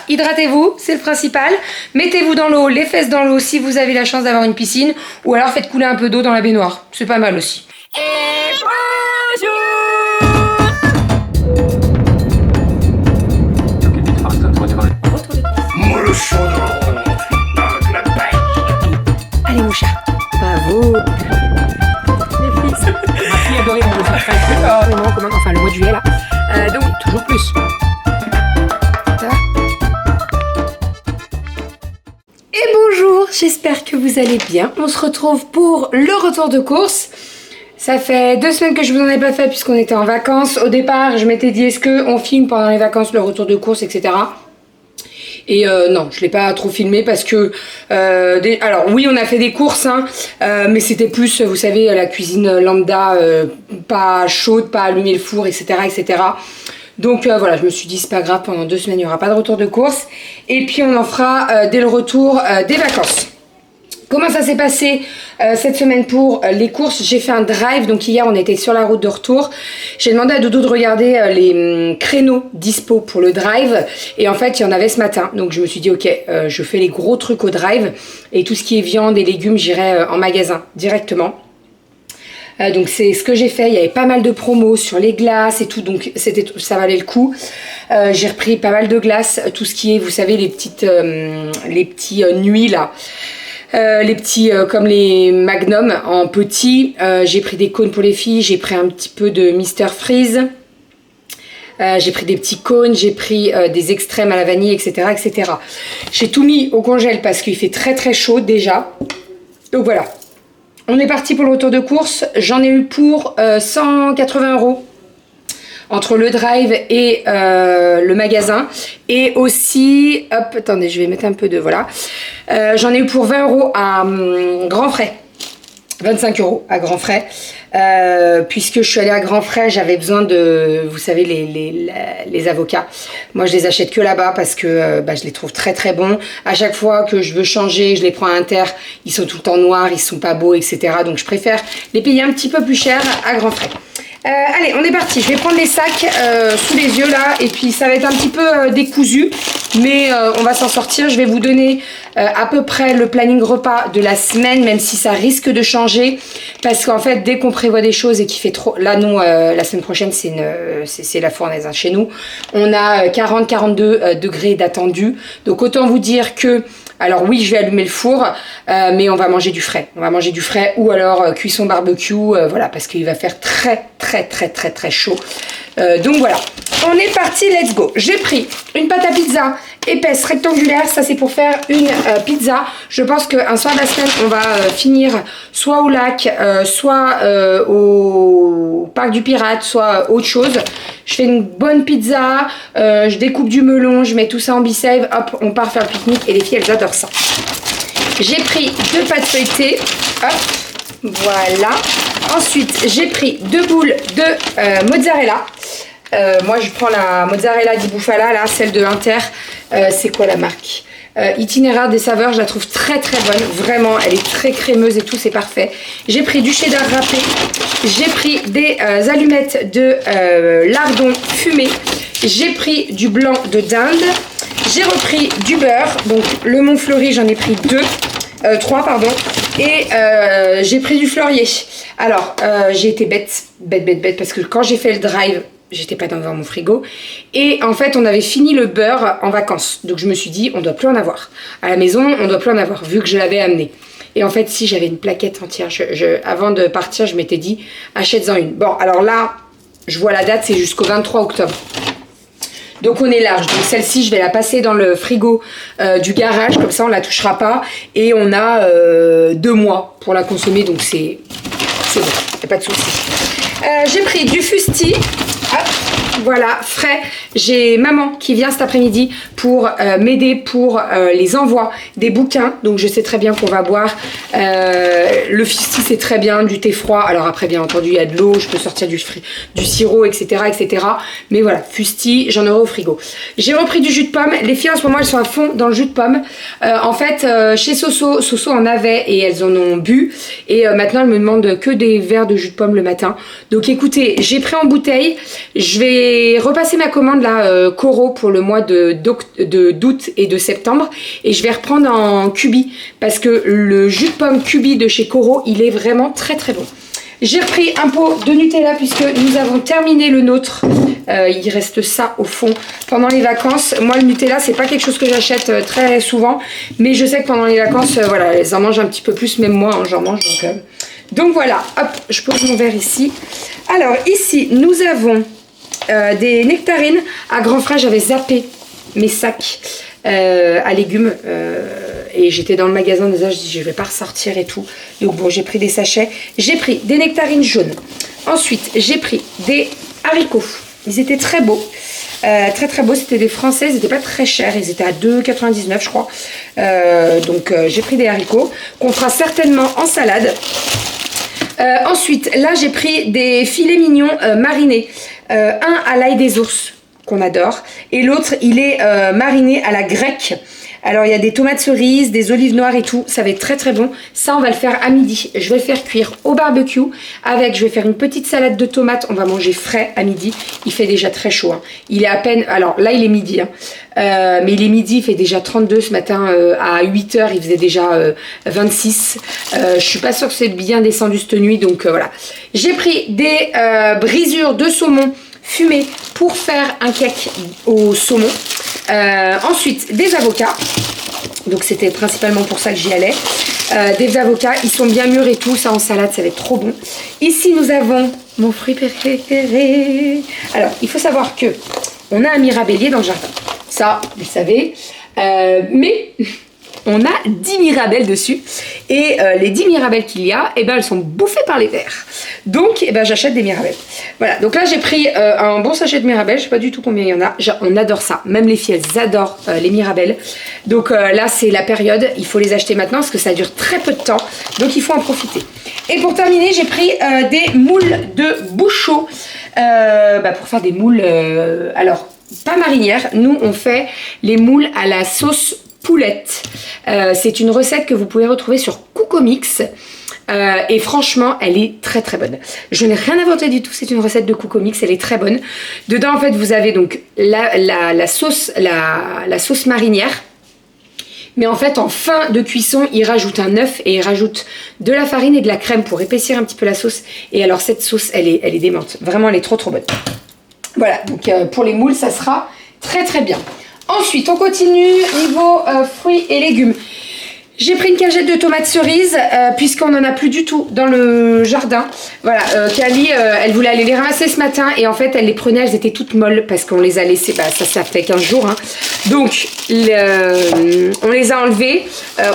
hydratez-vous, c'est le principal. Mettez-vous dans l'eau, les fesses dans l'eau si vous avez la chance d'avoir une piscine. Ou alors faites couler un peu d'eau dans la baignoire. C'est pas mal aussi. Et bonjour! Allez mon chat, bravo. Les fils. Ma fille adorait mon chat. Enfin le mois de juillet là. Donc toujours plus. Ça va? Et bonjour, j'espère que vous allez bien. On se retrouve pour le retour de course. Ça fait 2 semaines que je vous en ai pas fait puisqu'on était en vacances. Au départ, je m'étais dit est-ce qu'on filme pendant les vacances le retour de course, etc. Et non, je l'ai pas trop filmé parce que... alors oui, on a fait des courses, hein, mais c'était plus, vous savez, la cuisine lambda, pas chaude, pas allumer le four, etc. etc. Donc voilà, je me suis dit c'est pas grave, pendant 2 semaines, il n'y aura pas de retour de course. Et puis on en fera dès le retour des vacances. Comment ça s'est passé cette semaine pour les courses? J'ai fait un drive, donc hier on était sur la route de retour. J'ai demandé à Doudou de regarder les créneaux dispo pour le drive. Et en fait il y en avait ce matin, donc je me suis dit ok, je fais les gros trucs au drive. Et tout ce qui est viande et légumes, j'irai en magasin directement. Donc c'est ce que j'ai fait, il y avait pas mal de promos sur les glaces et tout, donc ça valait le coup. J'ai repris pas mal de glaces, tout ce qui est, vous savez, les petits nuits là. Les petits comme les Magnum en petits, j'ai pris des cônes pour les filles, j'ai pris un petit peu de Mr Freeze, j'ai pris des petits cônes, j'ai pris des extrêmes à la vanille, etc. etc. J'ai tout mis au congèle parce qu'il fait très très chaud déjà. Donc voilà, on est parti pour le retour de course. J'en ai eu pour 180 € entre le drive et le magasin. Et aussi, hop, attendez, je vais mettre un peu de, voilà. J'en ai eu pour 20 € à Grand Frais. 25 € à Grand Frais. Puisque je suis allée à Grand Frais, j'avais besoin de, vous savez, les avocats. Moi, je les achète que là-bas parce que je les trouve très très bons. À chaque fois que je veux changer, je les prends à Inter. Ils sont tout le temps noirs, ils sont pas beaux, etc. Donc, je préfère les payer un petit peu plus cher à Grand Frais. Allez, on est parti. Je vais prendre les sacs sous les yeux là. Et puis, ça va être un petit peu décousu. Mais on va s'en sortir. Je vais vous donner à peu près le planning repas de la semaine. Même si ça risque de changer. Parce qu'en fait, dès qu'on prévoit des choses et qu'il fait trop... Là, nous, la semaine prochaine, c'est la fournaise hein, chez nous. On a 40-42 degrés d'attendu. Donc, autant vous dire que... Alors oui, je vais allumer le four, mais on va manger du frais. On va manger du frais ou alors cuisson barbecue, voilà, parce qu'il va faire très chaud. Donc voilà, on est parti, let's go. J'ai pris une pâte à pizza épaisse, rectangulaire, ça c'est pour faire une pizza. Je pense qu'un soir de la semaine, on va finir soit au lac, soit au parc du Pirate, soit autre chose. Je fais une bonne pizza, je découpe du melon, je mets tout ça en bicève, hop, on part faire le pique-nique et les filles elles adorent ça. J'ai pris 2 pâtes feuilletées, hop, voilà. Ensuite, j'ai pris 2 boules de mozzarella. Moi, je prends la mozzarella di Bufala, là, celle de Inter. C'est quoi la marque? Itinéraire des saveurs, je la trouve très très bonne. Vraiment, elle est très crémeuse et tout, c'est parfait. J'ai pris du cheddar râpé. J'ai pris des allumettes de lardon fumé. J'ai pris du blanc de dinde. J'ai repris du beurre. Donc, le Montfleury, j'en ai pris 3 pardon. Et j'ai pris du Fleurier. Alors, j'ai été bête parce que quand j'ai fait le drive, j'étais pas devant mon frigo. Et en fait, on avait fini le beurre en vacances. Donc je me suis dit, on doit plus en avoir. À la maison, on doit plus en avoir, vu que je l'avais amené. Et en fait, si j'avais une plaquette entière, avant de partir, je m'étais dit, achète-en une. Bon, alors là, je vois la date, c'est jusqu'au 23 octobre. Donc on est large. Donc celle-ci, je vais la passer dans le frigo du garage. Comme ça, on la touchera pas. Et on a 2 mois pour la consommer. Donc c'est bon, y a pas de souci. J'ai pris du fusti. Hop, voilà, frais. J'ai maman qui vient cet après-midi pour m'aider pour les envois des bouquins. Donc je sais très bien qu'on va boire. Le fusti, c'est très bien, du thé froid. Alors après, bien entendu, il y a de l'eau. Je peux sortir du sirop, etc., etc. Mais voilà, fusti, j'en aurai au frigo. J'ai repris du jus de pomme. Les filles, en ce moment, elles sont à fond dans le jus de pomme. En fait, chez Soso en avait et elles en ont bu. Et maintenant, elles me demandent que des verres de jus de pomme le matin. Donc écoutez, j'ai pris en bouteille. Je vais J'ai repassé ma commande là, Coro pour le mois d'août et de septembre. Et je vais reprendre en Cubi parce que le jus de pomme Cubi de chez Coro, il est vraiment très très bon. J'ai repris un pot de Nutella puisque nous avons terminé le nôtre. Il reste ça au fond pendant les vacances. Moi, le Nutella, c'est pas quelque chose que j'achète très souvent. Mais je sais que pendant les vacances, voilà, elles en mangent un petit peu plus. Même moi, hein, j'en mange. Donc voilà, hop, je pose mon verre ici. Alors ici, nous avons des nectarines. À Grand Frais, j'avais zappé mes sacs à légumes. Et j'étais dans le magasin, déjà je dis je vais pas ressortir et tout. Donc bon, j'ai pris des sachets. J'ai pris des nectarines jaunes. Ensuite, j'ai pris des haricots. Ils étaient très beaux. Très très beaux, c'était des français, ils n'étaient pas très chers, ils étaient à 2,99 je crois. Donc j'ai pris des haricots qu'on fera certainement en salade. Ensuite, là j'ai pris des filets mignons marinés. Un à l'ail des ours, qu'on adore. Et l'autre, il est mariné à la grecque. Alors, il y a des tomates cerises, des olives noires et tout. Ça va être très très bon. Ça, on va le faire à midi. Je vais le faire cuire au barbecue. Je vais faire une petite salade de tomates. On va manger frais à midi. Il fait déjà très chaud. Hein. Il est à peine... Alors, là, il est midi. Hein. Mais il est midi. Il fait déjà 32 ce matin. À 8 h, il faisait déjà 26. Je suis pas sûre que c'est bien descendu cette nuit. Donc, voilà. J'ai pris des brisures de saumon fumé pour faire un cake au saumon. Ensuite, des avocats. Donc, c'était principalement pour ça que j'y allais. Des avocats, ils sont bien mûrs et tout. Ça, en salade, ça va être trop bon. Ici, nous avons mon fruit préféré. Alors, il faut savoir que on a un mirabellier dans le jardin. Ça, vous le savez. Mais... on a 10 mirabelles dessus. Et les 10 mirabelles qu'il y a, eh ben, elles sont bouffées par les vers. Donc, eh ben, j'achète des mirabelles. Voilà, donc là, j'ai pris un bon sachet de mirabelles. Je sais pas du tout combien il y en a. On adore ça. Même les filles, elles adorent les mirabelles. Donc là, c'est la période. Il faut les acheter maintenant parce que ça dure très peu de temps. Donc, il faut en profiter. Et pour terminer, j'ai pris des moules de Bouchot pour faire des moules... alors, pas marinières. Nous, on fait les moules à la sauce poulette. C'est une recette que vous pouvez retrouver sur Cookomix. Et franchement, elle est très très bonne. Je n'ai rien inventé du tout, c'est une recette de Cookomix, elle est très bonne. Dedans, en fait, vous avez donc la sauce marinière. Mais en fait, en fin de cuisson, ils rajoutent un œuf et ils rajoutent de la farine et de la crème pour épaissir un petit peu la sauce. Et alors, cette sauce, elle est démente. Vraiment, elle est trop trop bonne. Voilà, donc pour les moules, ça sera très très bien. Ensuite, on continue niveau fruits et légumes. J'ai pris une cagette de tomates cerises puisqu'on n'en a plus du tout dans le jardin. Voilà, Kali, elle voulait aller les ramasser ce matin et en fait, elle les prenait, elles étaient toutes molles parce qu'on les a laissées, ça fait 15 jours. Hein. Donc, on les a enlevées.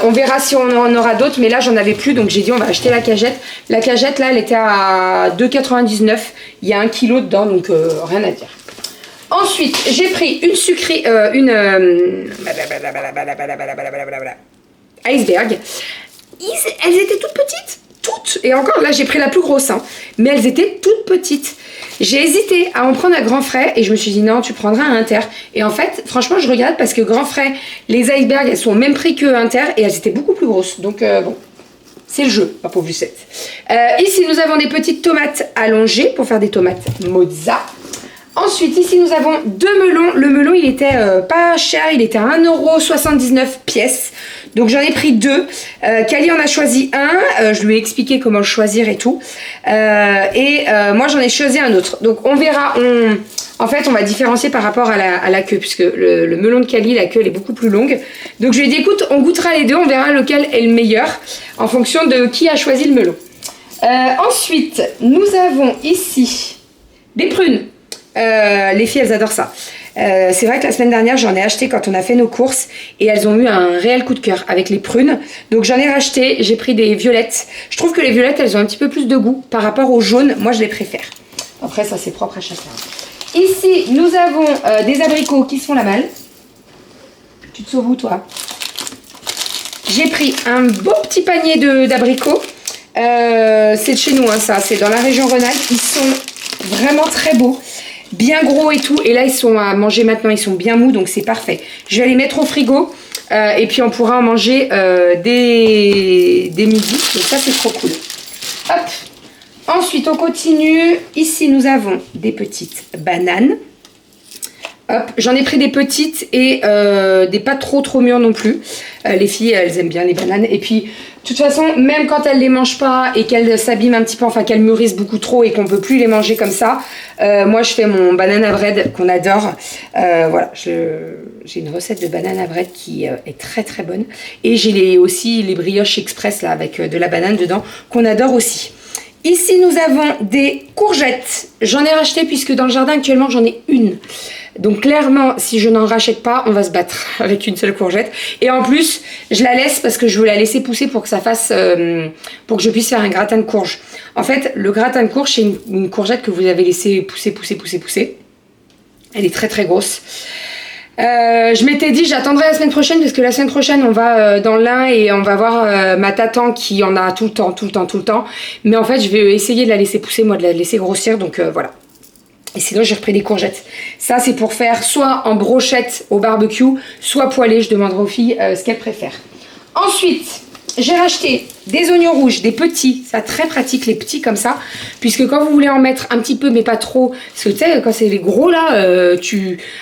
On verra si on en aura d'autres, mais là, j'en avais plus. Donc, j'ai dit, on va acheter la cagette. La cagette, là, elle était à 2,99 €. Il y a 1 kg dedans, donc rien à dire. Ensuite, j'ai pris une sucrerie, iceberg. Elles étaient toutes petites, toutes. Et encore, là, j'ai pris la plus grosse, hein. Mais elles étaient toutes petites. J'ai hésité à en prendre à Grand Frais et je me suis dit non, tu prendras un Inter. Et en fait, franchement, je regarde parce que Grand Frais, les iceberg, elles sont au même prix que Inter et elles étaient beaucoup plus grosses. Donc bon, c'est le jeu, ma pauvre Lucette. Ici, nous avons des petites tomates allongées pour faire des tomates mozza. Ensuite, ici, nous avons 2 melons. Le melon, il était pas cher. Il était à 1,79 € pièce. Donc, j'en ai pris 2. Kali en a choisi un. Je lui ai expliqué comment le choisir et tout. Moi, j'en ai choisi un autre. Donc, on verra. En fait, on va différencier par rapport à la queue. Puisque le melon de Kali, la queue, elle est beaucoup plus longue. Donc, je lui ai dit, écoute, on goûtera les deux. On verra lequel est le meilleur. En fonction de qui a choisi le melon. Ensuite, nous avons ici des prunes. Les filles, elles adorent ça. C'est vrai que la semaine dernière, j'en ai acheté quand on a fait nos courses et elles ont eu un réel coup de cœur avec les prunes. Donc j'en ai racheté, j'ai pris des violettes. Je trouve que les violettes, elles ont un petit peu plus de goût par rapport aux jaunes. Moi, je les préfère. Après, ça, c'est propre à chacun. Ici, nous avons des abricots qui se font la malle. Tu te sauves où, toi? J'ai pris un beau petit panier d'abricots. C'est de chez nous, hein, ça. C'est dans la région Rhône-Alpes. Ils sont vraiment très beaux. Bien gros et tout, et là ils sont à manger maintenant, ils sont bien mous, donc c'est parfait. Je vais les mettre au frigo et puis on pourra en manger dès midi, donc ça c'est trop cool. Hop. Ensuite, on continue. Ici, nous avons des petites bananes. Hop, j'en ai pris des petites et des pas trop mûres non plus. Les filles, elles aiment bien les bananes. Et puis, de toute façon, même quand elles les mangent pas et qu'elles s'abîment un petit peu, enfin qu'elles mûrissent beaucoup trop et qu'on peut plus les manger comme ça, moi je fais mon banana bread qu'on adore. Voilà, j'ai une recette de banana bread qui est très bonne. Et j'ai aussi les brioches express là avec de la banane dedans qu'on adore aussi. Ici, nous avons des courgettes. J'en ai racheté puisque dans le jardin actuellement, j'en ai une. Donc clairement, si je n'en rachète pas, on va se battre avec une seule courgette. Et en plus, je la laisse parce que je veux la laisser pousser pour que ça fasse, pour que je puisse faire un gratin de courge. En fait, le gratin de courge, c'est une courgette que vous avez laissé pousser. Elle est très grosse. Je m'étais dit j'attendrai la semaine prochaine parce que la semaine prochaine on va dans l'Ain et on va voir ma tatan qui en a tout le temps. Mais en fait je vais essayer de la laisser pousser, moi de la laisser grossir, donc voilà. Et sinon j'ai repris des courgettes. Ça c'est pour faire soit en brochette au barbecue, soit poêlée, je demanderai aux filles ce qu'elles préfèrent. Ensuite, j'ai racheté des oignons rouges, des petits, ça très pratique les petits comme ça, puisque quand vous voulez en mettre un petit peu mais pas trop, parce que tu sais quand c'est les gros là,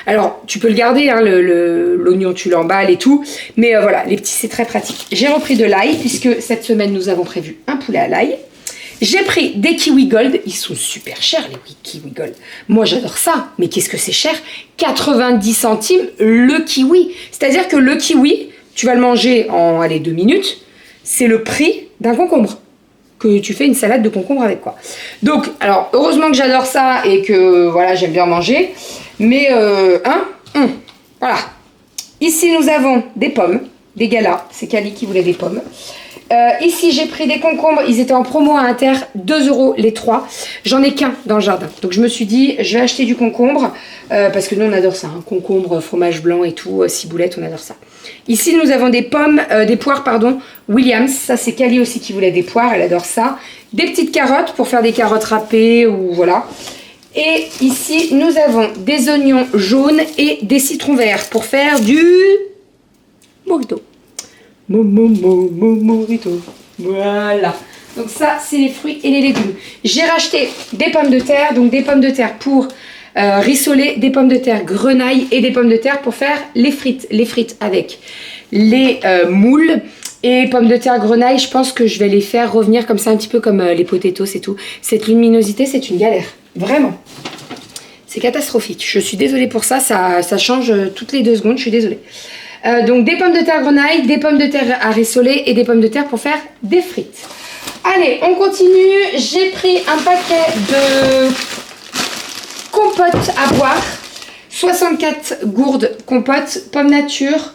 alors tu peux le garder, hein, l'oignon tu l'emballes et tout, mais voilà, les petits c'est très pratique. J'ai repris de l'ail, puisque cette semaine nous avons prévu un poulet à l'ail. J'ai pris des kiwis gold, ils sont super chers les kiwis gold. Moi j'adore ça, mais qu'est-ce que c'est cher, 90 centimes le kiwi. C'est-à-dire que le kiwi, tu vas le manger en 2 minutes, c'est le prix d'un concombre. Que tu fais une salade de concombre avec quoi. Donc, alors heureusement que j'adore ça et que voilà, j'aime bien manger. Mais, voilà. Ici nous avons des pommes, des galas, c'est Cali qui voulait des pommes. Ici j'ai pris des concombres, ils étaient en promo à Inter, 2 € les 3. J'en ai qu'un dans le jardin, donc je me suis dit je vais acheter du concombre, parce que nous on adore ça, hein, concombre, fromage blanc et tout, ciboulette, on adore ça. Ici nous avons des pommes, des poires pardon, Williams, ça c'est Cali aussi qui voulait des poires, elle adore ça. Des petites carottes pour faire des carottes râpées ou voilà. Et ici nous avons des oignons jaunes et des citrons verts pour faire du mojito. Mojito. Voilà. Donc ça, c'est les fruits et les légumes. J'ai racheté des pommes de terre. Donc des pommes de terre pour rissoler, des pommes de terre grenaille et des pommes de terre pour faire les frites. Les frites avec les moules. Et pommes de terre grenaille, je pense que je vais les faire revenir comme ça, un petit peu comme les potatoes et tout. Cette luminosité, c'est une galère. Vraiment. C'est catastrophique. Je suis désolée pour ça. Ça change toutes les 2 secondes. Je suis désolée. Donc des pommes de terre grenaille, des pommes de terre à rissoler et des pommes de terre pour faire des frites. Allez, on continue. J'ai pris un paquet de compote à boire. 64 gourdes compote, pommes nature,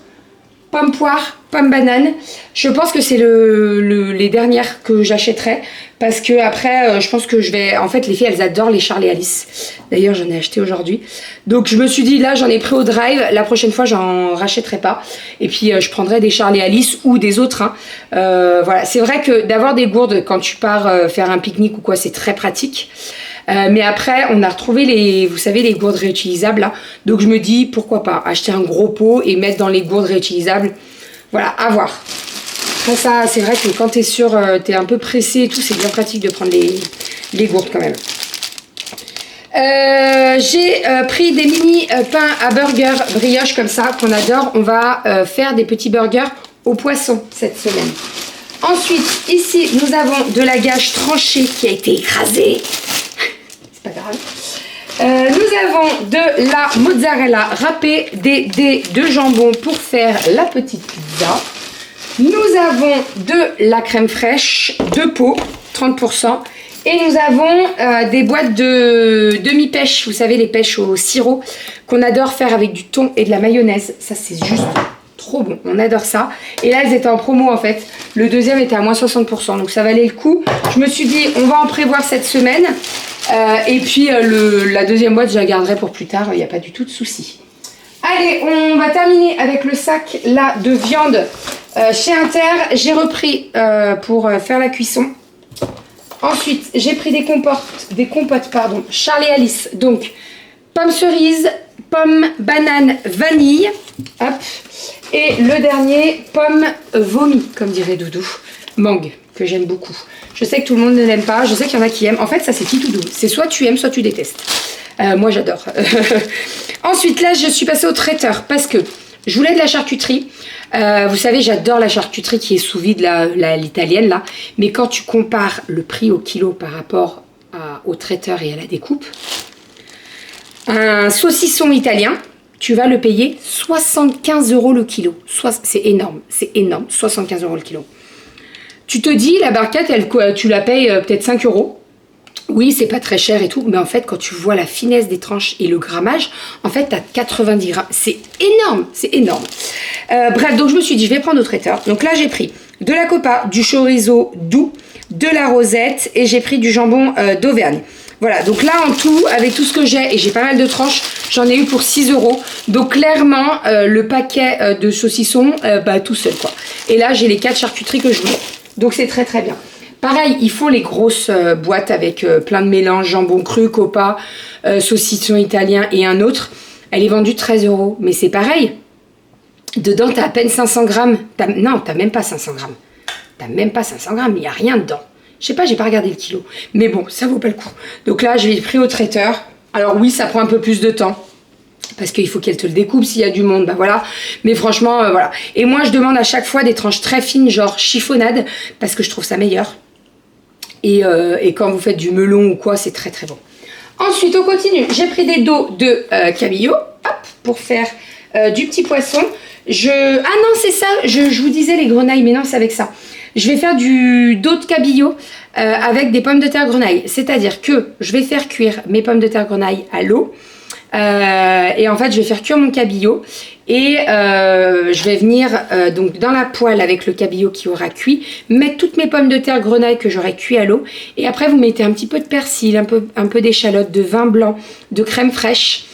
pommes poire, pommes banane. Je pense que c'est les dernières que j'achèterai. Parce que après, je pense que je vais... En fait, les filles, elles adorent les Charles et Alice. D'ailleurs, j'en ai acheté aujourd'hui. Donc, je me suis dit, là, j'en ai pris au drive. La prochaine fois, j'en rachèterai pas. Et puis, je prendrai des Charles et Alice ou des autres. Hein. Voilà. C'est vrai que d'avoir des gourdes quand tu pars faire un pique-nique ou quoi, c'est très pratique. Mais après, on a retrouvé vous savez, les gourdes réutilisables. Là. Donc, je me dis, pourquoi pas acheter un gros pot et mettre dans les gourdes réutilisables. Voilà, à voir. Après ça, c'est vrai que quand t'es sûr, t'es un peu pressé et tout, c'est bien pratique de prendre les gourdes quand même. J'ai pris des mini pains à burger brioche comme ça, qu'on adore. On va faire des petits burgers au poisson cette semaine. Ensuite, ici, nous avons de la gâche tranchée qui a été écrasée. C'est pas grave. Nous avons de la mozzarella râpée, des dés de jambon pour faire la petite pizza. Nous avons de la crème fraîche, 2 pots, 30%. Et nous avons des boîtes de demi-pêche, vous savez, les pêches au sirop, qu'on adore faire avec du thon et de la mayonnaise. Ça, c'est juste trop bon, on adore ça. Et là, elles étaient en promo en fait. Le deuxième était à moins 60%, donc ça valait le coup. Je me suis dit, on va en prévoir cette semaine. Et puis, la deuxième boîte, je la garderai pour plus tard, il n'y a pas du tout de souci. Allez, on va terminer avec le sac là de viande chez Inter. J'ai repris pour faire la cuisson. Ensuite, j'ai pris des compotes, Charles et Alice. Donc, pommes cerises, pommes, banane, vanille. Hop. Et le dernier, pomme vomi, comme dirait Doudou. Mangue. que j'aime beaucoup. Je sais que tout le monde ne l'aime pas, je sais qu'il y en a qui aiment. En fait, ça c'est qui tout doux. C'est soit tu aimes, soit tu détestes. Moi j'adore. Ensuite là je suis passée au traiteur parce que je voulais de la charcuterie. Vous savez j'adore la charcuterie qui est sous vide, l'italienne là. Mais quand tu compares le prix au kilo par rapport au traiteur et à la découpe, un saucisson italien, tu vas le payer 75 € le kilo. C'est énorme, 75 € le kilo. Tu te dis la barquette, tu la payes peut-être 5 €. Oui, c'est pas très cher et tout, mais en fait, quand tu vois la finesse des tranches et le grammage, en fait, tu as 90 grammes. C'est énorme, c'est énorme. Bref, donc je me suis dit, je vais prendre au traiteur. Donc là, j'ai pris de la copa, du chorizo doux, de la rosette et j'ai pris du jambon d'Auvergne. Voilà, donc là, en tout, avec tout ce que j'ai, et j'ai pas mal de tranches, j'en ai eu pour 6 €. Donc clairement, le paquet de saucissons, tout seul, quoi. Et là, j'ai les 4 charcuteries que je voulais. Donc c'est très très bien. Pareil, il faut les grosses boîtes avec plein de mélanges, jambon cru, copa, saucisson italien et un autre. Elle est vendue 13 €, mais c'est pareil. Dedans, tu as à peine 500 grammes. Non, tu n'as même pas 500 grammes. Tu n'as même pas 500 grammes, il n'y a rien dedans. Je sais pas, j'ai pas regardé le kilo. Mais bon, ça vaut pas le coup. Donc là, je l'ai pris au traiteur. Alors oui, ça prend un peu plus de temps. Parce qu'il faut qu'elle te le découpe s'il y a du monde, bah voilà. Mais franchement, voilà. Et moi, je demande à chaque fois des tranches très fines, genre chiffonnade, parce que je trouve ça meilleur. Et quand vous faites du melon ou quoi, c'est très très bon. Ensuite, on continue. J'ai pris des dos de cabillaud, hop, pour faire du petit poisson. Ah non, c'est ça, je vous disais les grenailles, mais non, c'est avec ça. Je vais faire du dos de cabillaud avec des pommes de terre grenaille. C'est-à-dire que je vais faire cuire mes pommes de terre grenaille à l'eau. Et en fait, je vais faire cuire mon cabillaud. Et je vais venir donc dans la poêle avec le cabillaud qui aura cuit, mettre toutes mes pommes de terre grenaille que j'aurai cuit à l'eau. Et après, vous mettez un petit peu de persil, un peu d'échalote, de vin blanc, de crème fraîche.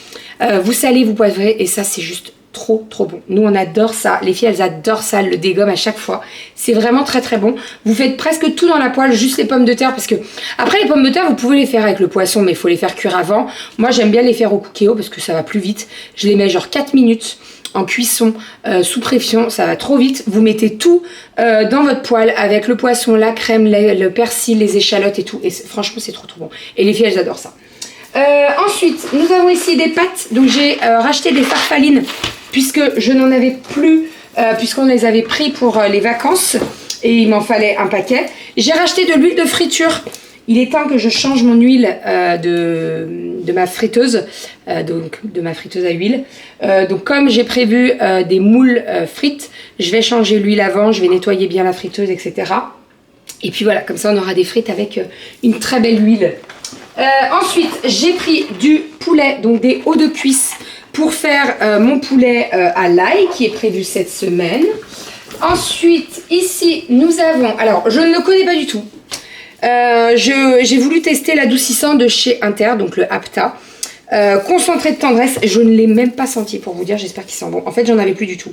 Vous salez, vous poivrez et ça, c'est juste trop trop bon. Nous on adore ça, les filles elles adorent ça, elles le dégomment à chaque fois. C'est vraiment très très bon. Vous faites presque tout dans la poêle, juste les pommes de terre parce que après les pommes de terre vous pouvez les faire avec le poisson mais il faut les faire cuire avant. Moi j'aime bien les faire au cookéo parce que ça va plus vite. Je les mets genre 4 minutes en cuisson sous pression, ça va trop vite. Vous mettez tout dans votre poêle avec le poisson, la crème, le persil, les échalotes et tout et franchement c'est trop trop bon. Et les filles elles adorent ça. Ensuite nous avons ici des pâtes, donc j'ai racheté des farfalines puisque je n'en avais plus, puisqu'on les avait pris pour les vacances et il m'en fallait un paquet. J'ai racheté de l'huile de friture. Il est temps que je change mon huile de ma friteuse, donc de ma friteuse à huile. Donc comme j'ai prévu des moules frites, je vais changer l'huile avant, je vais nettoyer bien la friteuse, etc. Et puis voilà, comme ça on aura des frites avec une très belle huile. Ensuite, j'ai pris du poulet, donc des hauts de cuisse pour faire mon poulet à l'ail qui est prévu cette semaine. Ensuite, ici, nous avons... Alors, je ne le connais pas du tout. J'ai voulu tester l'adoucissant de chez Inter, donc le Apta. Concentré de tendresse, je ne l'ai même pas senti pour vous dire, j'espère qu'il sent bon. En fait, j'en avais plus du tout.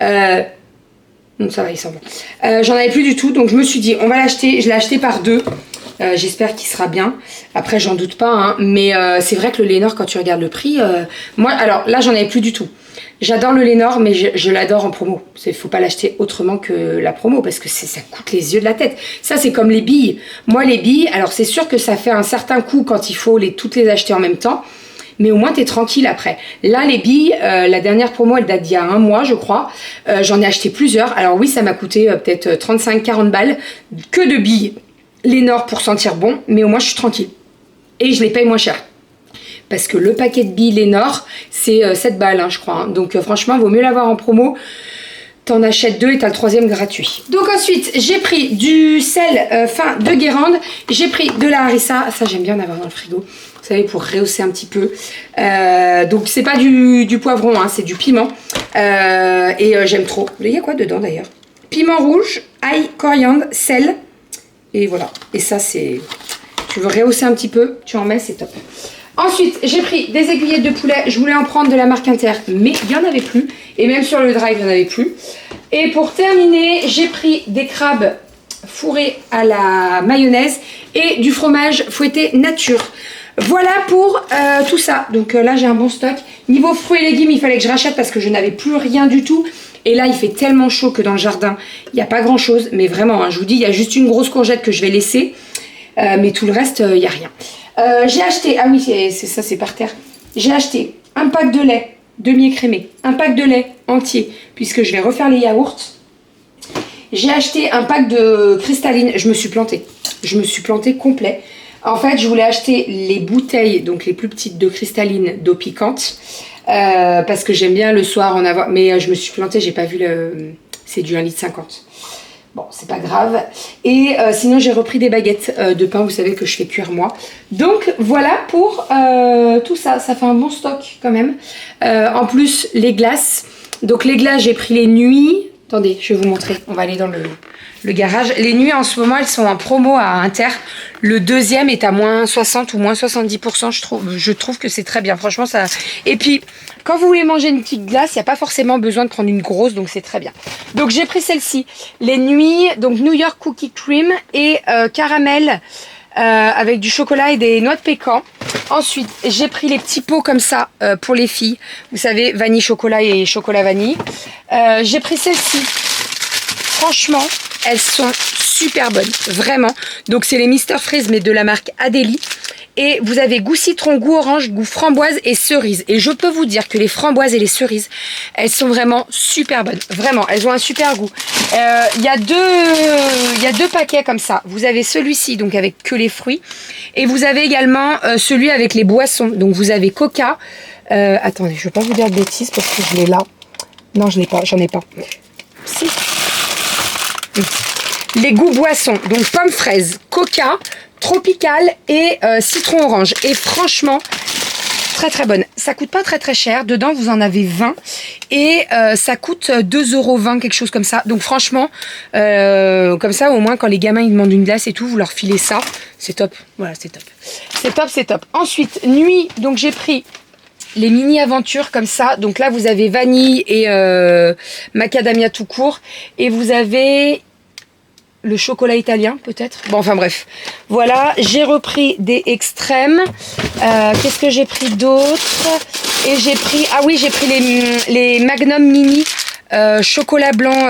Non, ça va, il sent bon. J'en avais plus du tout, donc je me suis dit, on va l'acheter. Je l'ai acheté par 2. J'espère qu'il sera bien. Après, j'en doute pas, hein, mais c'est vrai que le Lénore, quand tu regardes le prix, moi, alors là, j'en avais plus du tout. J'adore le Lénore, mais je l'adore en promo. Il faut pas l'acheter autrement que la promo, parce que ça coûte les yeux de la tête. Ça, c'est comme les billes. Moi, les billes, alors c'est sûr que ça fait un certain coût quand il faut toutes les acheter en même temps, mais au moins, tu es tranquille après. Là, les billes, la dernière promo, elle date d'il y a 1 mois, je crois. J'en ai acheté plusieurs. Alors oui, ça m'a coûté peut-être 35-40 balles que de billes. Lénore pour sentir bon, mais au moins je suis tranquille. Et je les paye moins cher. Parce que le paquet de billes Lénore, c'est 7 balles, hein, je crois. Hein. Donc franchement, vaut mieux l'avoir en promo. T'en achètes 2 et t'as le 3e gratuit. Donc ensuite, j'ai pris du sel fin de Guérande. J'ai pris de la harissa. Ça, j'aime bien en avoir dans le frigo. Vous savez, pour rehausser un petit peu. Donc c'est pas du poivron, hein, c'est du piment. Et j'aime trop. Il y a quoi dedans d'ailleurs? Piment rouge, ail, coriandre, sel. Et voilà, et ça c'est... Tu veux rehausser un petit peu, tu en mets, c'est top. Ensuite, j'ai pris des aiguillettes de poulet. Je voulais en prendre de la marque Inter, mais il n'y en avait plus. Et même sur le drive, il n'y en avait plus. Et pour terminer, j'ai pris des crabes fourrés à la mayonnaise et du fromage fouetté nature. Voilà pour tout ça. Donc là, j'ai un bon stock. Niveau fruits et légumes, il fallait que je rachète parce que je n'avais plus rien du tout. Et là, il fait tellement chaud que dans le jardin, il n'y a pas grand-chose. Mais vraiment, hein, je vous dis, il y a juste une grosse courgette que je vais laisser. Mais tout le reste, il n'y a rien. J'ai acheté... Ah oui, c'est ça, c'est par terre. J'ai acheté un pack de lait demi-écrémé, un pack de lait entier, puisque je vais refaire les yaourts. J'ai acheté un pack de cristalline. Je me suis plantée. Je me suis plantée complet. En fait, je voulais acheter les bouteilles, donc les plus petites de cristalline d'eau piquante, parce que j'aime bien le soir en avoir. Mais je me suis plantée, j'ai pas vu le... C'est du 1,50 litre. Bon, c'est pas grave. Et sinon, j'ai repris des baguettes de pain, vous savez, que je fais cuire moi. Donc, voilà pour tout ça. Ça fait un bon stock quand même. En plus, les glaces. Donc, les glaces, j'ai pris les nuits. Attendez, je vais vous montrer. On va aller dans le garage. Les nuits, en ce moment, elles sont en promo à Inter. Le deuxième est à moins 60 ou moins 70%. Je trouve que c'est très bien. Franchement, ça... Et puis, quand vous voulez manger une petite glace, il n'y a pas forcément besoin de prendre une grosse, donc c'est très bien. Donc, j'ai pris celle-ci. Les nuits, donc New York Cookie Cream et caramel avec du chocolat et des noix de pécan. Ensuite, j'ai pris les petits pots comme ça pour les filles. Vous savez, vanille chocolat et chocolat vanille. J'ai pris celle-ci. Franchement, elles sont super bonnes, vraiment. Donc, c'est les Mister Freeze, mais de la marque Adélie. Et vous avez goût citron, goût orange, goût framboise et cerise. Et je peux vous dire que les framboises et les cerises, elles sont vraiment super bonnes. Vraiment, elles ont un super goût. Il y a deux paquets comme ça. Vous avez celui-ci, donc avec que les fruits. Et vous avez également celui avec les boissons. Donc, vous avez Coca. Attendez, je ne vais pas vous dire de bêtises parce que je l'ai là. Non, je l'ai pas, j'en ai pas. Si. Les goûts boissons, donc pomme fraise, coca, tropical et citron orange. Et franchement, très très bonne. Ça coûte pas très très cher. Dedans, vous en avez 20 et ça coûte 2,20 €, quelque chose comme ça. Donc franchement, comme ça, au moins quand les gamins ils demandent une glace et tout, vous leur filez ça. C'est top. Voilà, c'est top. C'est top, c'est top. Ensuite, nuit, donc j'ai pris les mini aventures comme ça. Donc là, vous avez vanille et macadamia tout court. Et vous avez le chocolat italien, peut-être. Bon, enfin bref. Voilà, j'ai repris des extrêmes. Qu'est-ce que j'ai pris d'autre? Et j'ai pris... Ah oui, j'ai pris les Magnum Mini chocolat blanc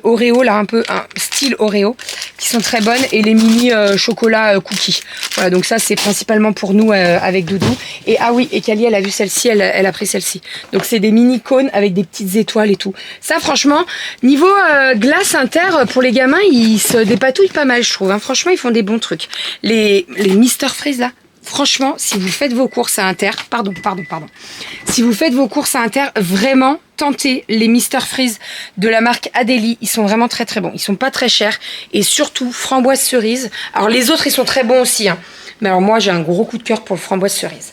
Oreo, là, un peu style Oreo, qui sont très bonnes. Et les mini chocolat cookies. Voilà, donc ça, c'est principalement pour nous avec Doudou. Et ah oui, et Kali, elle a vu celle-ci, elle a pris celle-ci. Donc c'est des mini cônes avec des petites étoiles et tout. Ça, franchement, niveau glace Inter, pour les gamins, ils se dépatouillent pas mal, je trouve. Hein. Franchement, ils font des bons trucs. Les Mister Freeze, là, franchement, si vous faites vos courses à Inter, pardon. Si vous faites vos courses à Inter, vraiment, tentez les Mister Freeze de la marque Adélie. Ils sont vraiment très très bons. Ils sont pas très chers. Et surtout, framboise cerise. Alors les autres, ils sont très bons aussi. Hein. Mais alors moi, j'ai un gros coup de cœur pour le framboise cerise.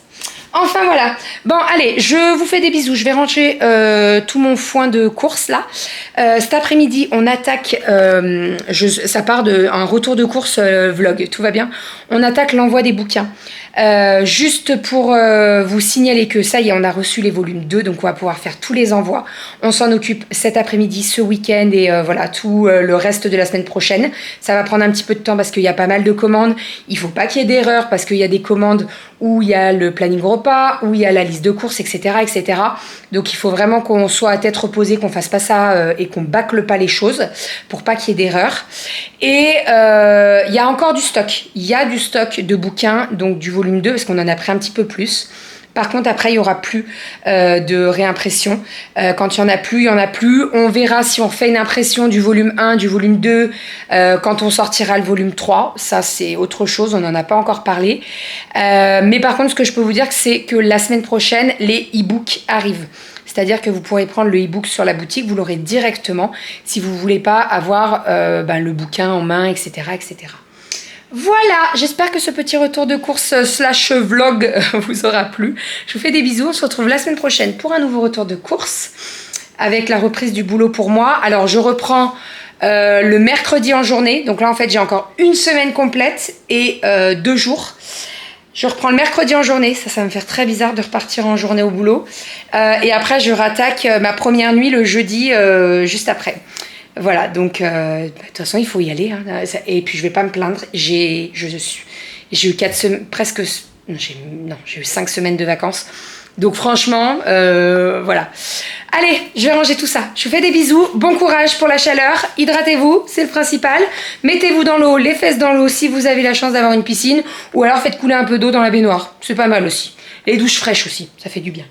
Enfin voilà, bon allez, je vous fais des bisous, je vais ranger tout mon foin de course là. Cet après-midi, on attaque, ça part d'un retour de course vlog, tout va bien. On attaque l'envoi des bouquins. Juste pour vous signaler que ça y est, on a reçu les volumes 2, donc on va pouvoir faire tous les envois. On s'en occupe cet après-midi, ce week-end et voilà, tout le reste de la semaine prochaine. Ça va prendre un petit peu de temps parce qu'il y a pas mal de commandes. Il faut pas qu'il y ait d'erreurs parce qu'il y a des commandes où il y a le planning repas, où il y a la liste de courses, etc., etc. Donc il faut vraiment qu'on soit à tête reposée, qu'on fasse pas ça et qu'on bâcle pas les choses pour pas qu'il y ait d'erreurs. Et il y a encore du stock. Il y a du stock de bouquins, donc du volume 2, parce qu'on en a pris un petit peu plus. Par contre, après, il n'y aura plus de réimpression. Quand il n'y en a plus, il n'y en a plus. On verra si on fait une impression du volume 1, du volume 2, quand on sortira le volume 3. Ça, c'est autre chose, on n'en a pas encore parlé. Mais par contre, ce que je peux vous dire, c'est que la semaine prochaine, les e-books arrivent. C'est-à-dire que vous pourrez prendre le e-book sur la boutique, vous l'aurez directement si vous ne voulez pas avoir le bouquin en main, etc., etc. Voilà, j'espère que ce petit retour de course / vlog vous aura plu. Je vous fais des bisous, on se retrouve la semaine prochaine pour un nouveau retour de course avec la reprise du boulot pour moi. Alors je reprends le mercredi en journée, donc là en fait j'ai encore une semaine complète et 2 jours. Je reprends le mercredi en journée, ça va me faire très bizarre de repartir en journée au boulot. Et après je rattaque ma première nuit le jeudi juste après. Voilà, donc de toute façon il faut y aller hein, et puis je vais pas me plaindre. J'ai eu 4 semaines, presque, j'ai eu 5 semaines de vacances, Donc franchement, voilà. Allez, je vais ranger tout ça. Je vous fais des bisous. Bon courage pour la chaleur. Hydratez-vous, c'est le principal. Mettez-vous dans l'eau, les fesses dans l'eau si vous avez la chance d'avoir une piscine. Ou alors faites couler un peu d'eau dans la baignoire. C'est pas mal aussi. Les douches fraîches aussi, ça fait du bien.